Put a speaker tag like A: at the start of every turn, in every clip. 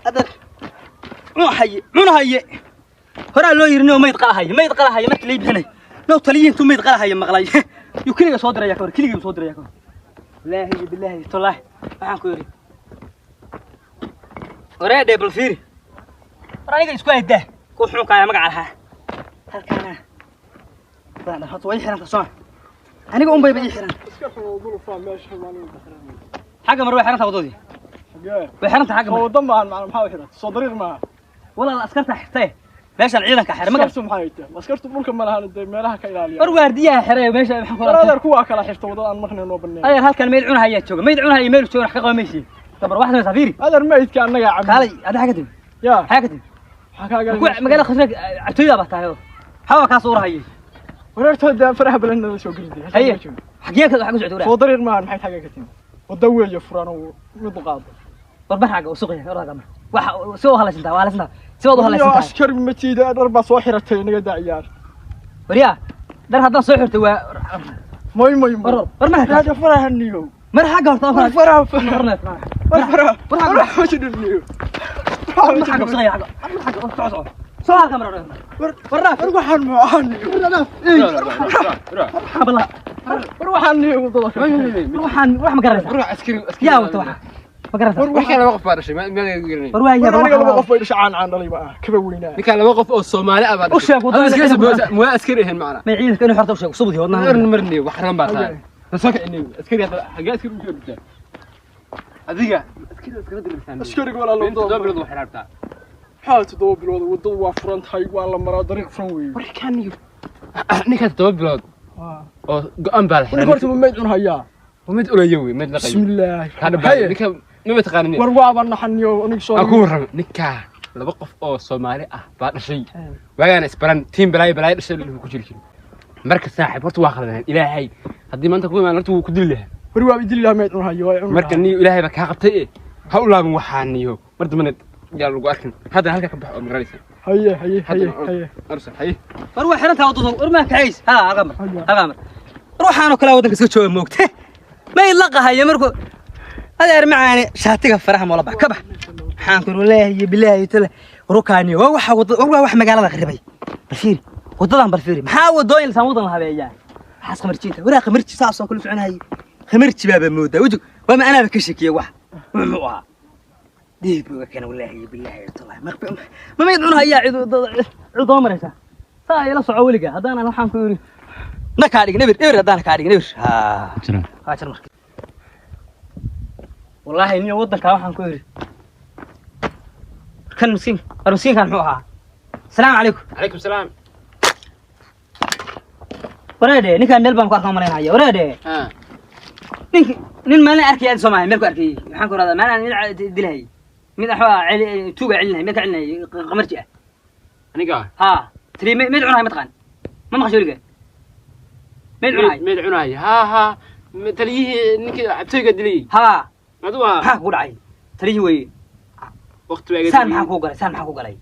A: هذا منو هي هرا لو يرنو ما يتقلها هي markii la bixinay loo taliyiintu ma yitqalaha maqlay yu kaliya soo diraya kor kaliya soo diraya kor ilaahi billahi tallaah waxaan ku yiri hore debel fiir aniga isku hayda ku xun kaaya magac laha halkaana baan hada way xiran ka soo aniga un bay xiran
B: iska xawdul faa meesha maaliin
A: xaga mar way xiran tawadodi way xiran tahay xaga
B: wadan baan maxaa xiran soo dariir ma
A: wala askarta xirtay meeshan ciidanka xir
B: ma garto maxay tahay askartu dhulka ma lahaan meelaha ka ilaaliya
A: war waardiyaha xiray meesha maxaan ku
B: raadar kuwa kala xirto wadada aan marnay noo banay
A: ay halkan meel cunahaya jooga meel cunahaya meel jooga wax ka qabamaysi tabar waxna safiri
B: adar meedka anaga cabdi
A: kaalay ada xagadin
B: ya
A: xagadin
B: xakaaga
A: magaalada khasrag abtooyda ba tahay hawa ka soo rahay
B: wareertooda faraha balan soo geliday
A: haye xageeka waxa ku socdo
B: soo dariir ma maxay xaga ka tin wada weeyo furaan mid qaado
A: warba xaga oo suuqay oraga ma waxa soo halaysantaa waa halaysantaa soo halaysantaa
B: askar ma tiida dhar ba soo xiratay inaga daciyaar
A: wariya dar hadan soo xirtay waa
B: moy
A: war ma
B: hada faraha niyo
A: mar xaga horta
B: faraha
A: war
B: ma shidniyo
A: xaga suuqay xaga soo kamera warna
B: waxaan macaan
A: habla
B: waxaan niyo
A: waxaan wax ma garanaysaa
C: روح عسكري
A: yaa wata waxa ma garanaysaa
C: روح كان وقف بارشي ما يقدرني
A: warwaaya
B: aniga laba qof ay dhacaan aan dhalay baa kaba weynaa
C: كان وقف او الصومالي ابا
A: وشاك وضل
C: مو عسكري هن معنا
A: ما يعيد كانوا حرطوا وشاك صبدي ودنا
C: مرني وحرام بقى بسوك اني عسكري حاجات عسكري مش هذيك عسكري درسان
B: askariga wala loo
C: دبل دو حرابتا
B: حالته دو بلود wadada waa furan tahay waa la maraa dariiq furan weey
C: وركان نيكا دبل او قام بالحين
B: horta ma meed un hayaa
C: ومد أوليوي مد لقي
B: bismillaah
C: هذا بعد نيكا ما بتقارني
B: war waaba naxaniyo aniga soo
C: أكون رم نيكا لو وقف أو صومالي بعد شيء وأنا إسبران تيم بلاي الشيء اللي هو كل شيء مركز ساحب ورت واخذ إلهي هدي ما أنت كوي ما نرتو كدل له
B: war waa idil la meed un hayo
C: مركز نيو إلهي بك هقبتي هؤلاء من وحانيو مرد من قال له أركن هذا هلك كبح أمر رئيس
B: haye
C: أرسل هي
A: warwa xiranta wadada warma kaciis ha aqamar ruuxaano kala wadanka iska jooga moogtay ma ilaqahayo markuu adeer macaani shaatiga faraha mola bax ka bax waxaan ku leeyahay bilaahi tala rukaani waa wax magaalada qaribay balfiir wadadan balfiir maxaa wadooyin san wadan habeeyaa waxaas qamarjiinta waraa qamarji saasoo kala soconahay qamarji baaba moodaa wajig waa ma anaaba ka shakiye wax wuxuu ahaa ديبو كان والله بالله طلع ما يدعون هيا عضو مريسا تا يلا سو وليغا هدانا waxaan ku yiri nakaadhig nabir hadaana kaadhig nabir ha jira markii wallahi in wadanka waxaan ku yiri kan miskiin kan muxuu ahaa السلام عليكم
C: عليكم السلام
A: waraade ninka meel baan ku arkaa mareynaya waraade nin maalin arkay Soomaaliya meel ku arkay waxaan ku radaa maalin dilay mid axwaa tuuga cilnay meel ka cilnay qamarji ah
C: aniga
A: ها تري ميد عناي متقان ما مخش ولقى
C: ميد عناي ها تليه نك عبتيق دلي
A: ها
C: مدوها
A: ها قول عي تريه وي
C: وقت واجد
A: سان maxaa ku galay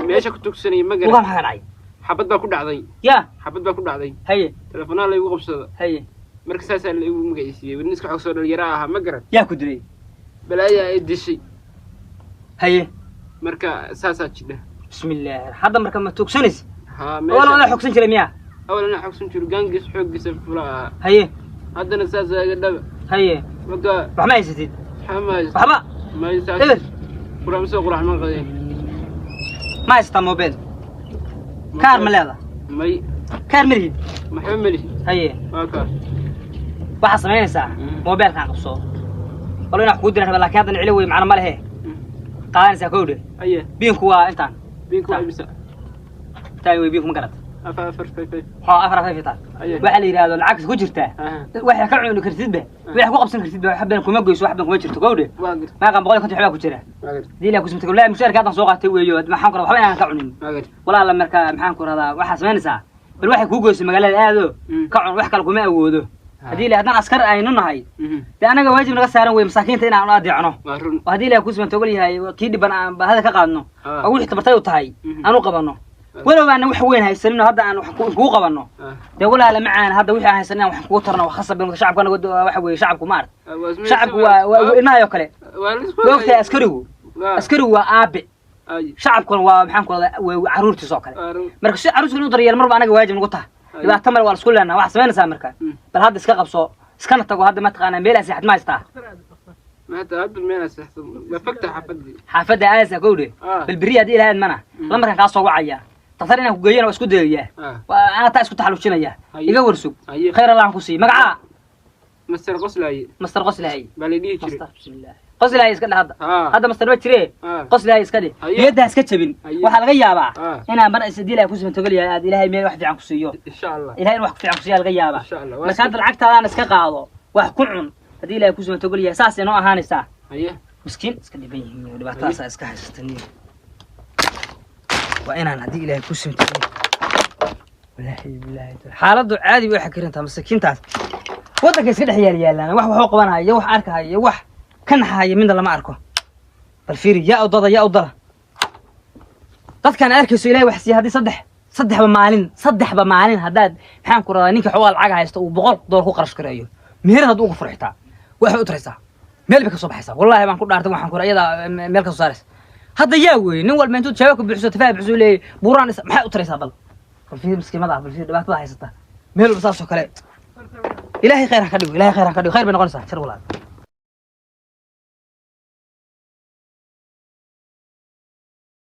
C: meesha ku tugsanay ma garan
A: uga maxaa dhacay
C: xabad baa ku dhacday
A: ya
C: xabad baa ku dhacday
A: haye
C: telefoonada la igu qabsado
A: haye
C: marka saas la igu magaciisiyay wadin iska xog soo dhalinyaro ah ma garan
A: yaa ku dilay
C: balaaya ay dishay
A: haye
C: marka saas jidha
A: bismillaah hadda marka ma tugsanis
C: ha
A: wala xogsan jiray miya
C: awalna xogsan jiray gaangis xooggiisa fula
A: haye
C: haddana saas aga dhab
A: haye
C: marka
A: wax ma haysatid
C: xamaas
A: waxba
C: ma saas quraam soo quraam ma qadeen
A: ما يستا موبيل كار ملاذا
C: ماي
A: كار ملهي
C: محملي
A: هي
C: هاكا
A: waxa sameynaysa mobilkan qabso walaal wax ku diray laakiin hadan cilawi macna ma lehe qaanaysa koodhe
C: aye
A: biinku waa intaan
C: biinku waa imisa
A: taay biinku ma garad
C: afar fay
A: ha afar fay waxa la yiraahdo lacag ku jirta waxa ka cuni kartid ba waxa ku qabsan kartid ba xabban kuma goyso waxban kuma jirto koodhe ma qan boqol konti xabaa ku jira diila ku simta kulaa mushaarka soo qaatay weeyo maxaan ku rabaa inaan ka cunin walaal marka maxaan ku radaa waxa sameynaysa bal waxa ku goyso magaalada aado ka cun wax kale kuma awoodo hadii la hadan askar aynu nahay de anaga waajib naga saaran way masaakiinta inaan u adeecno hadii la ku simta ogol yahay kii dhiban aan bahada ka qaadno oo wixii tabartay u tahay aanu qabano walaal aan wax weyn haysanino hadda aan wax ku qabano de walaal macaan hadda wixii aan haysanina wax ku tarno wax khasab in shacabka waxa weey shacabku maar shacabku waa inayo kale waqti askarigu askari waa aabe
B: أي
A: shacabkuna waa maxaan ku wada caruurtiisa oo kale
B: أرو
A: marka si caruurta inuu daryeel marba anaga waajib nagu tahay dhibaato mar waa isku leenahay wax sameynaysaa marka bal hadda iska qabso iskana tago hadda ma taqaanaa meel asixad ma haystaa
B: ما تقبل منها سحتم بفكت حفدي
A: xaafadda aasa gowdhe bal beri haddii ilaahayd mana lamarkan kaa soo wacaya daktar inaan ku geeyana waa isku dayayaa ana taa isku taxaluujinaya iga warsug khayr allah ku sii magacaa
B: مستر قصلاي
A: master qoslahay
B: بلدي شري
A: master bismillah qoslahay iska dhah hadda master ma jiree qoslahay iska dhih iyada iska jabin waxa laga yaabaa inaan mar isdii ilaahay ku soo tagaliya aad ilaahay meel wax fiican ku siiyo
B: إن شاء الله
A: ilaahay wax fiican ku siiyo laga yaabaa
B: إن شاء الله
A: marka hadda lacagtaadaan iska qaado wax ku cun hadii ilaahay ku soo tagaliya saas inoo ahaanaysaa
B: أيه
A: مسكين اسكن dhiban yihiin dhibaatadaas iska haysataniyo waa inaan hadii ilaahay ku sinto wallahi xaaladu caadi way xakirinta masakiintaas wadanka iska dhex yaalaan wax waxoo qabanaya wax arkaya wax kan haaya midna lama arko bal fiiri yaa udada dadkan arkayso ilaahay wax si hadii saddexba maalin hadaad maxaan ku radaa ninka xoolaha lacag haysto uu $100 ku qarash gareeyo meher haduu ugu farxitaa wax u taraysaa meel ka soo baxaysa wallahi baan ku dhaartay waxaan ku rayada meel ka soo saaray hadda yaa weey nin walba intuu jawaab ku bixiso tafaab bixiso leey buuraan maxay u taraysaa bal fiir miskiimada bal fiir dhibaatada haysata meel walba saas oo kale ilaahay khayr ha ka dhigo khayr bay noqonaysaa shar walaal